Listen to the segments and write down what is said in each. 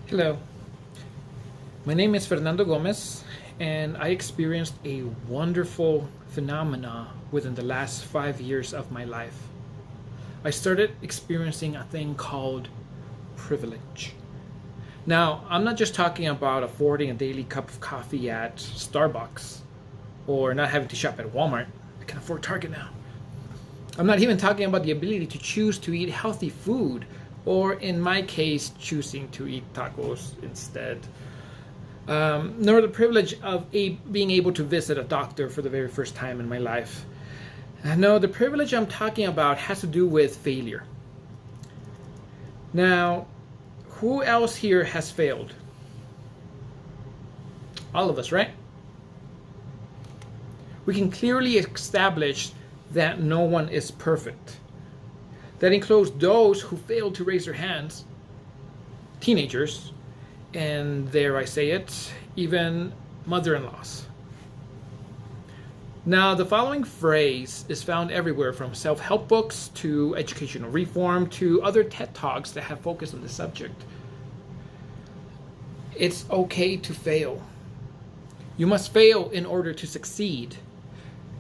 Hello, my name is Fernando Gomez, and I experienced a wonderful phenomena within the last 5 years of my life. I started experiencing a thing called privilege. Now, I'm not just talking about affording a daily cup of coffee at Starbucks or not having to shop at Walmart. I can afford Target now. I'm not even talking about the ability to choose to eat healthy food, or in my case, choosing to eat tacos instead. Nor the privilege of being able to visit a doctor for the very first time in my life. No, the privilege I'm talking about has to do with failure. Now, who else here has failed? All of us, right? We can clearly establish that no one is perfect. That includes those who failed to raise their hands, teenagers, and dare I say it, even mother-in-laws. Now, the following phrase is found everywhere, from self-help books to educational reform to other TED Talks that have focused on the subject. It's okay to fail. You must fail in order to succeed.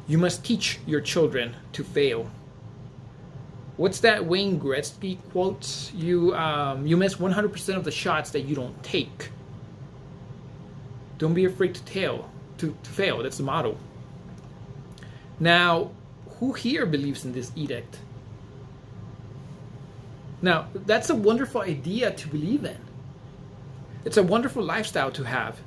You must teach your children to fail. What's that Wayne Gretzky quote? You miss 100% of the shots that you don't take. Don't be afraid to fail. That's the motto. Now, who here believes in this edict? Now, that's a wonderful idea to believe in. It's a wonderful lifestyle to have.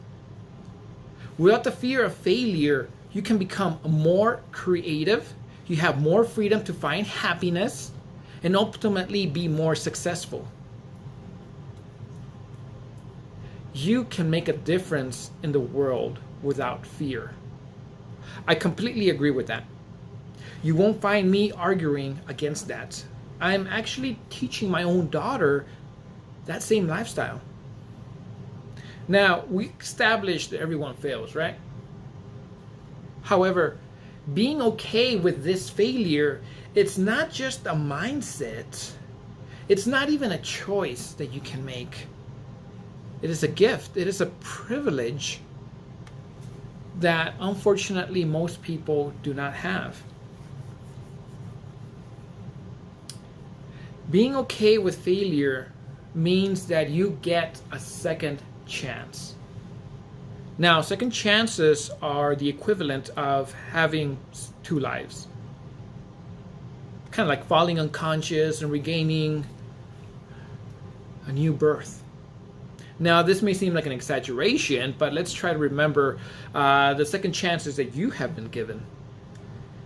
Without the fear of failure, you can become more creative. You have more freedom to find happiness and ultimately be more successful. You can make a difference in the world without fear. I completely agree with that. You won't find me arguing against that. I'm actually teaching my own daughter that same lifestyle. Now, we established that everyone fails, right? However, being okay with this failure, it's not just a mindset. It's not even a choice that you can make. It is a gift. It is a privilege that unfortunately most people do not have. Being okay with failure means that you get a second chance. Now, second chances are the equivalent of having two lives. Kind of like falling unconscious and regaining a new birth. Now, this may seem like an exaggeration, but let's try to remember the second chances that you have been given.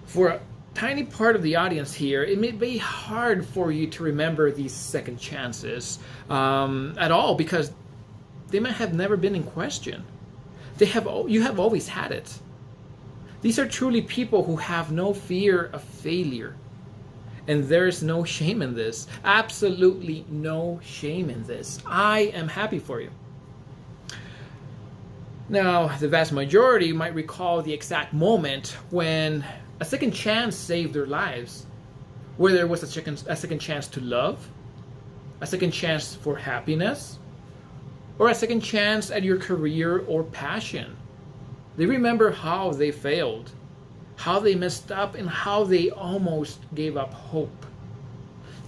For a tiny part of the audience here, it may be hard for you to remember these second chances at all, because they might have never been in question. You have always had it. These are truly people who have no fear of failure. And there is no shame in this. Absolutely no shame in this. I am happy for you. Now, the vast majority might recall the exact moment when a second chance saved their lives. Where there was a second chance to love, a second chance for happiness, or a second chance at your career or passion. They remember how they failed, how they messed up, and how they almost gave up hope.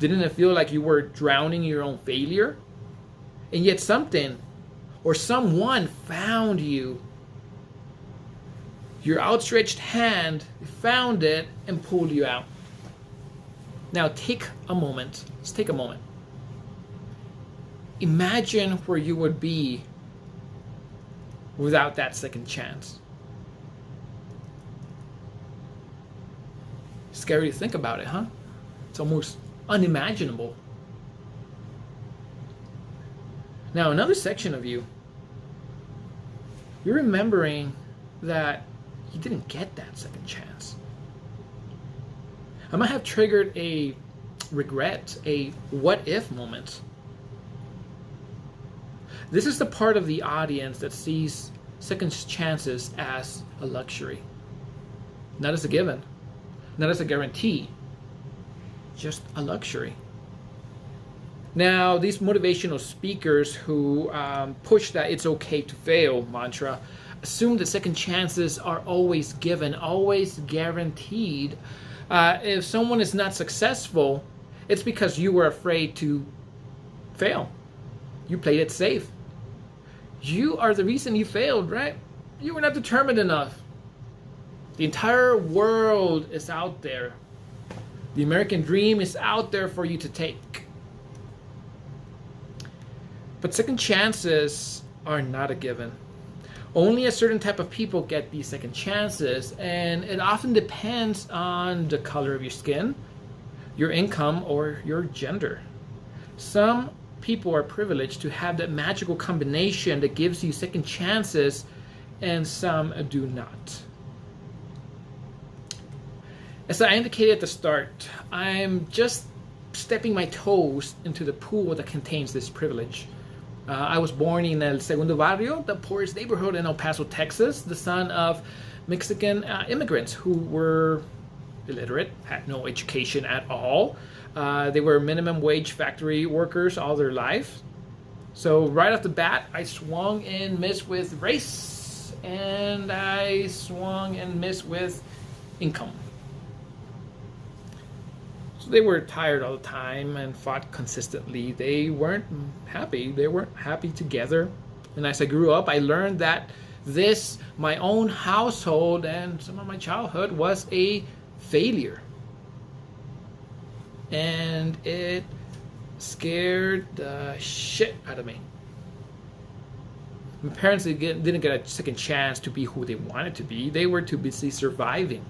Didn't it feel like you were drowning in your own failure? And yet something or someone found you. Your outstretched hand found it and pulled you out. Now take a moment. Let's take a moment. Imagine where you would be without that second chance. Scary to think about it, huh? It's almost unimaginable. Now, another section of you, you're remembering that you didn't get that second chance. I might have triggered a regret, a what if moment. This is the part of the audience that sees second chances as a luxury, not as a given, not as a guarantee, just a luxury. Now, these motivational speakers who push that it's okay to fail mantra assume that second chances are always given, always guaranteed. If someone is not successful, it's because you were afraid to fail. You played it safe. You are the reason you failed, right? You were not determined enough. The entire world is out there. The American dream is out there for you to take. But second chances are not a given. Only a certain type of people get these second chances, and it often depends on the color of your skin, your income, or your gender. Some people are privileged to have that magical combination that gives you second chances, and some do not. As I indicated at the start, I'm just stepping my toes into the pool that contains this privilege. I was born in El Segundo Barrio, the poorest neighborhood in El Paso, Texas, the son of Mexican immigrants who were illiterate, had no education at all. They were minimum wage factory workers all their life. So right off the bat, I swung and missed with race, and I swung and missed with income. So they were tired all the time and fought consistently. They weren't happy. They weren't happy together. And as I grew up, I learned that this, my own household and some of my childhood, was a failure. And it scared the shit out of me. My parents didn't get a second chance to be who they wanted to be. They were too busy surviving.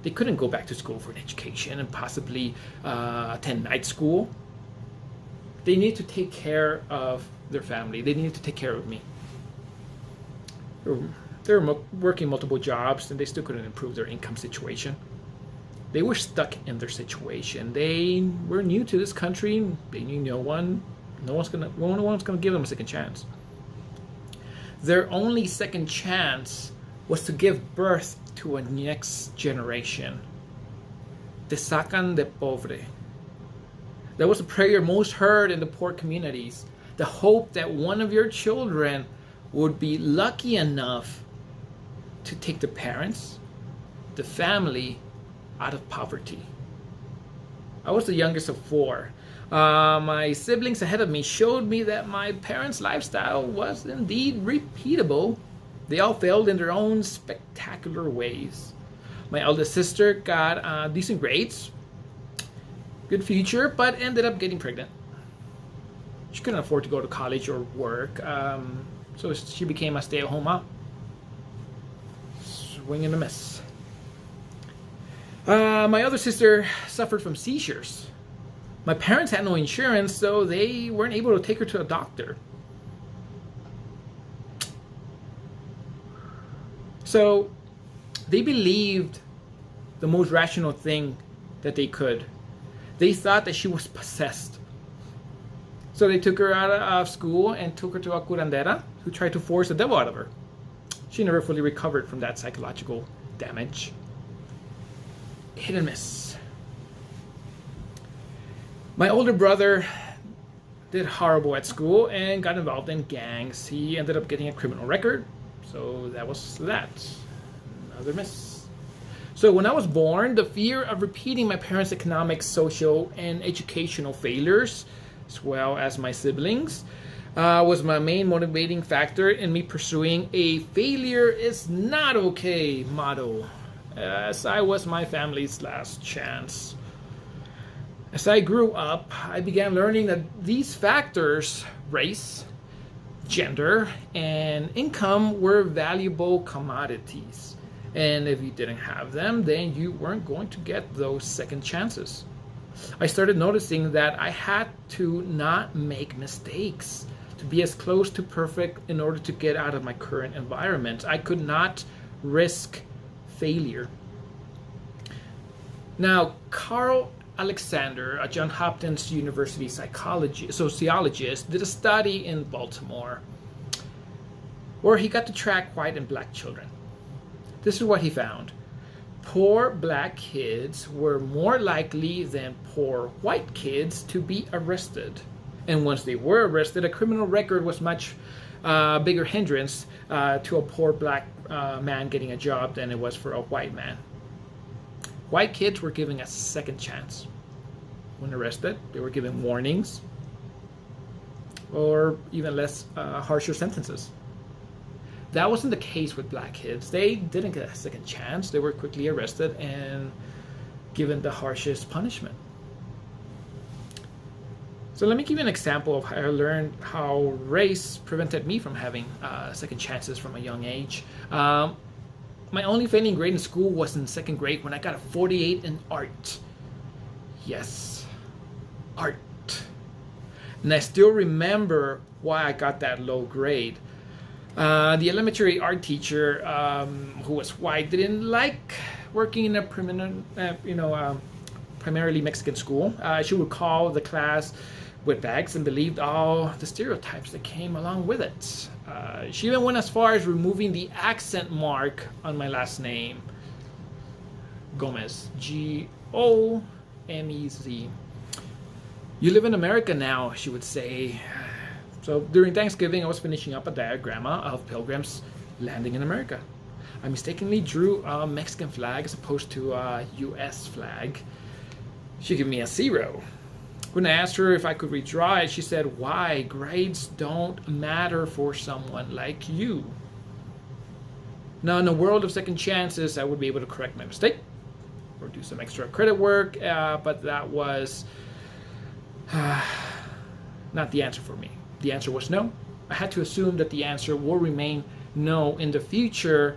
They couldn't go back to school for an education and possibly attend night school. They needed to take care of their family. They needed to take care of me. They were working multiple jobs, and they still couldn't improve their income situation. They were stuck in their situation. They were new to this country. They knew no one's gonna give them a second chance. Their only second chance was to give birth to a next generation. Te sacan de pobre. That was a prayer most heard in the poor communities. The hope that one of your children would be lucky enough to take the parents, the family, out of poverty. I was the youngest of four. My siblings ahead of me showed me that my parents' lifestyle was indeed repeatable. They all failed in their own spectacular ways. My eldest sister got decent grades, good future, but ended up getting pregnant. She couldn't afford to go to college or work, so she became a stay-at-home mom. Swing and a miss. My other sister suffered from seizures. My parents had no insurance, so they weren't able to take her to a doctor. So they believed the most rational thing that they could. They thought that she was possessed. So they took her out of school and took her to a curandera who tried to force the devil out of her. She never fully recovered from that psychological damage. Hit and miss. My older brother did horrible at school and got involved in gangs. He ended up getting a criminal record. So that was that. Another miss. So when I was born, the fear of repeating my parents' economic, social, and educational failures, as well as my siblings, was my main motivating factor in me pursuing a failure is not okay motto, as I was my family's last chance. As I grew up, I began learning that these factors, race, gender, and income, were valuable commodities. And if you didn't have them, then you weren't going to get those second chances. I started noticing that I had to not make mistakes, to be as close to perfect in order to get out of my current environment. I could not risk failure. Now, Carl Alexander, a Johns Hopkins University sociologist, did a study in Baltimore where he got to track white and black children. This is what he found. Poor black kids were more likely than poor white kids to be arrested. And once they were arrested, a criminal record was much bigger hindrance to a poor black man getting a job than it was for a white man. White kids were given a second chance. When arrested, they were given warnings or even less harsher sentences. That wasn't the case with black kids. They didn't get a second chance. They were quickly arrested and given the harshest punishment. So let me give you an example of how I learned how race prevented me from having second chances from a young age. My only failing grade in school was in second grade when I got a 48 in art. Yes, art. And I still remember why I got that low grade. The elementary art teacher, who was white, didn't like working in a primarily Mexican school. She would call the class with bags and believed all the stereotypes that came along with it. She even went as far as removing the accent mark on my last name, Gomez, Gomez. You live in America now, she would say. So during Thanksgiving, I was finishing up a diagrama of pilgrims landing in America. I mistakenly drew a Mexican flag as opposed to a US flag. She gave me a 0. When I asked her if I could redraw it, she said, "Why? Grades don't matter for someone like you." Now, in the world of second chances, I would be able to correct my mistake or do some extra credit work, but that was not the answer for me. The answer was no. I had to assume that the answer will remain no in the future,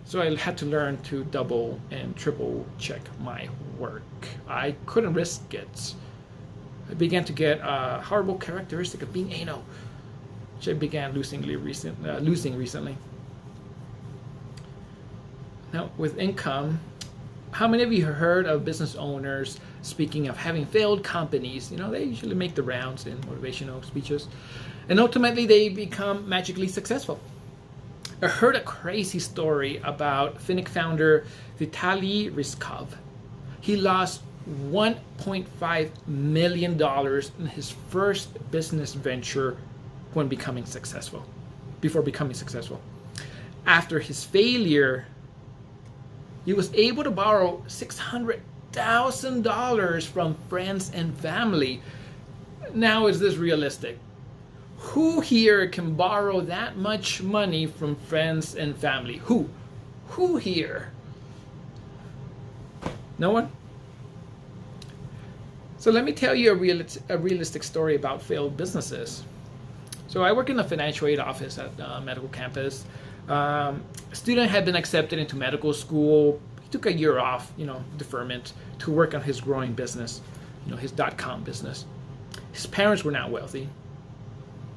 so I had to learn to double and triple check my work. I couldn't risk it. I began to get a horrible characteristic of being anal, which I began losing recently. Now, with income, how many of you have heard of business owners speaking of having failed companies? You know, they usually make the rounds in motivational speeches, and ultimately they become magically successful. I heard a crazy story about Finnick founder Vitaly Rizkov. He lost $1.5 million in his first business venture before becoming successful. After his failure, he was able to borrow $600,000 from friends and family. Now, is this realistic? Who here can borrow that much money from friends and family? Who? Who here? No one? So let me tell you a realistic story about failed businesses. So I work in a financial aid office at medical campus. A student had been accepted into medical school. He took a year off, deferment, to work on his growing business, his .com business. His parents were not wealthy.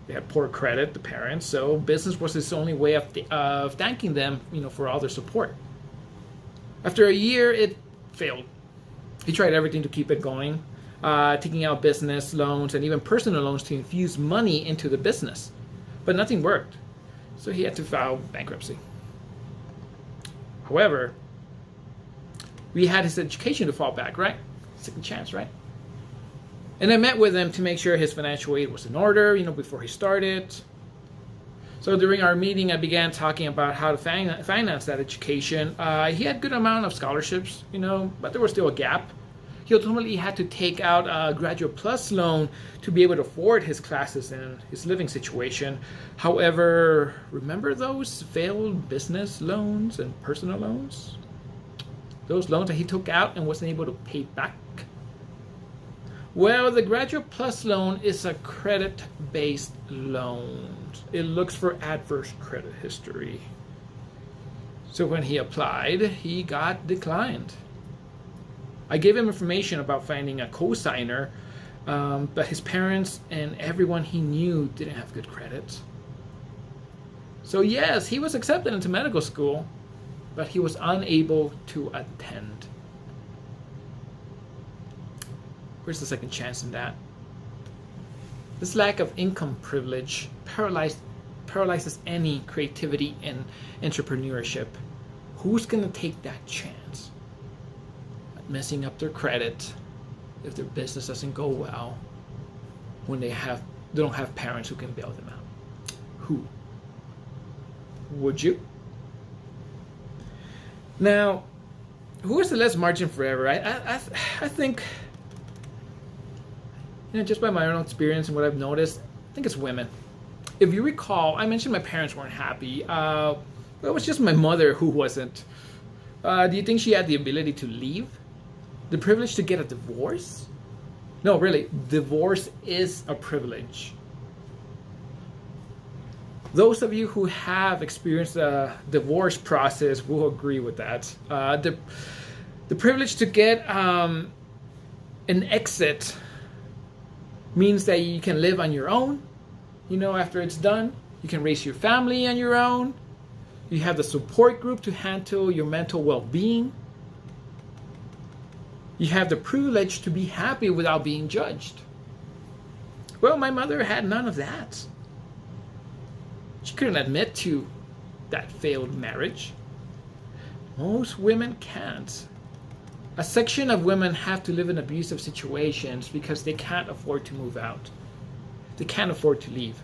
They had poor credit, the parents, so business was his only way of thanking them, for all their support. After a year, it failed. He tried everything to keep it going, taking out business loans and even personal loans to infuse money into the business. But nothing worked, so he had to file bankruptcy. However, we had his education to fall back, right? Second chance, right? And I met with him to make sure his financial aid was in order, before he started. So during our meeting, I began talking about how to finance that education. He had a good amount of scholarships, but there was still a gap. He ultimately had to take out a Graduate Plus loan to be able to afford his classes and his living situation. However, remember those failed business loans and personal loans? Those loans that he took out and wasn't able to pay back? Well, the Graduate Plus loan is a credit-based loan. It looks for adverse credit history. So when he applied, he got declined. I gave him information about finding a co-signer, but his parents and everyone he knew didn't have good credit. So yes, he was accepted into medical school, but he was unable to attend. Where's the second chance in that? This lack of income privilege paralyzes any creativity and entrepreneurship. Who's going to take that chance? Messing up their credit if their business doesn't go well. when they don't have parents who can bail them out? Who? Would you? Now, who is the less margin for error? I think, just by my own experience and what I've noticed, I think it's women. If you recall, I mentioned my parents weren't happy. It was just my mother who wasn't. Do you think she had the ability to leave? The privilege to get a divorce? No, really, divorce is a privilege. Those of you who have experienced the divorce process will agree with that. The privilege to get an exit means that you can live on your own. After it's done, you can raise your family on your own. You have the support group to handle your mental well-being. You have the privilege to be happy without being judged. Well, my mother had none of that. She couldn't admit to that failed marriage. Most women can't. A section of women have to live in abusive situations because they can't afford to move out. They can't afford to leave.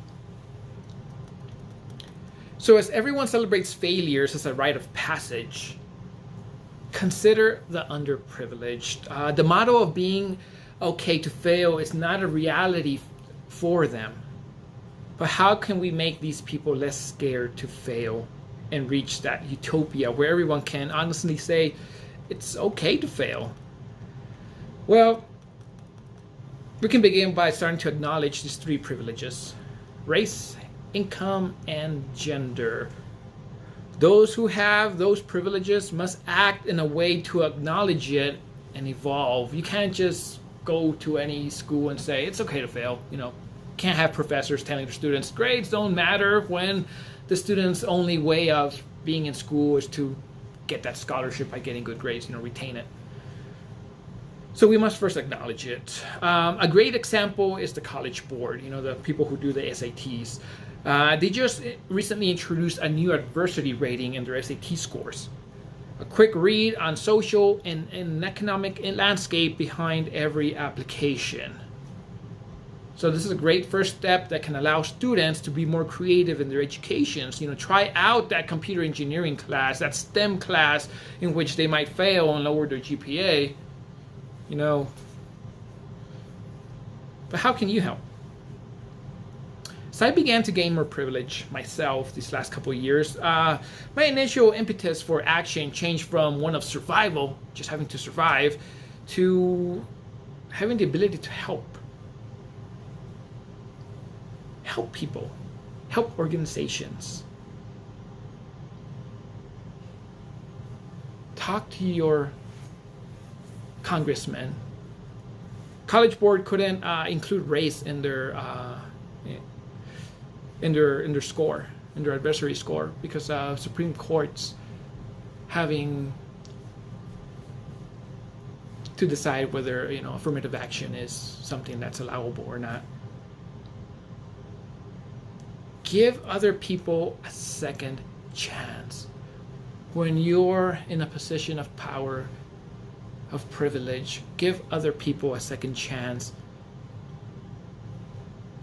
So as everyone celebrates failures as a rite of passage, consider the underprivileged. The motto of being okay to fail is not a reality for them. But how can we make these people less scared to fail and reach that utopia where everyone can honestly say it's okay to fail? Well, we can begin by starting to acknowledge these three privileges: race, income, and gender. Those who have those privileges must act in a way to acknowledge it and evolve. You can't just go to any school and say it's okay to fail. Can't have professors telling their students grades don't matter when the student's only way of being in school is to get that scholarship by getting good grades, retain it. So we must first acknowledge it. A great example is the College Board, the people who do the SATs. They just recently introduced a new adversity rating in their SAT scores. A quick read on social and economic landscape behind every application. So this is a great first step that can allow students to be more creative in their educations. Try out that computer engineering class, that STEM class in which they might fail and lower their GPA. But how can you help? So I began to gain more privilege myself these last couple of years. My initial impetus for action changed from one of survival, just having to survive, to having the ability to help. Help people, help organizations. Talk to your congressman. College Board couldn't include race in their score, in their adversary score, because Supreme Court's having to decide whether affirmative action is something that's allowable or not. Give other people a second chance. When you're in a position of power, of privilege, give other people a second chance.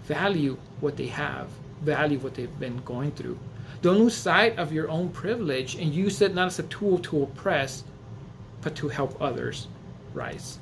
Value what they have. Value what they've been going through. Don't lose sight of your own privilege and use it not as a tool to oppress, but to help others rise.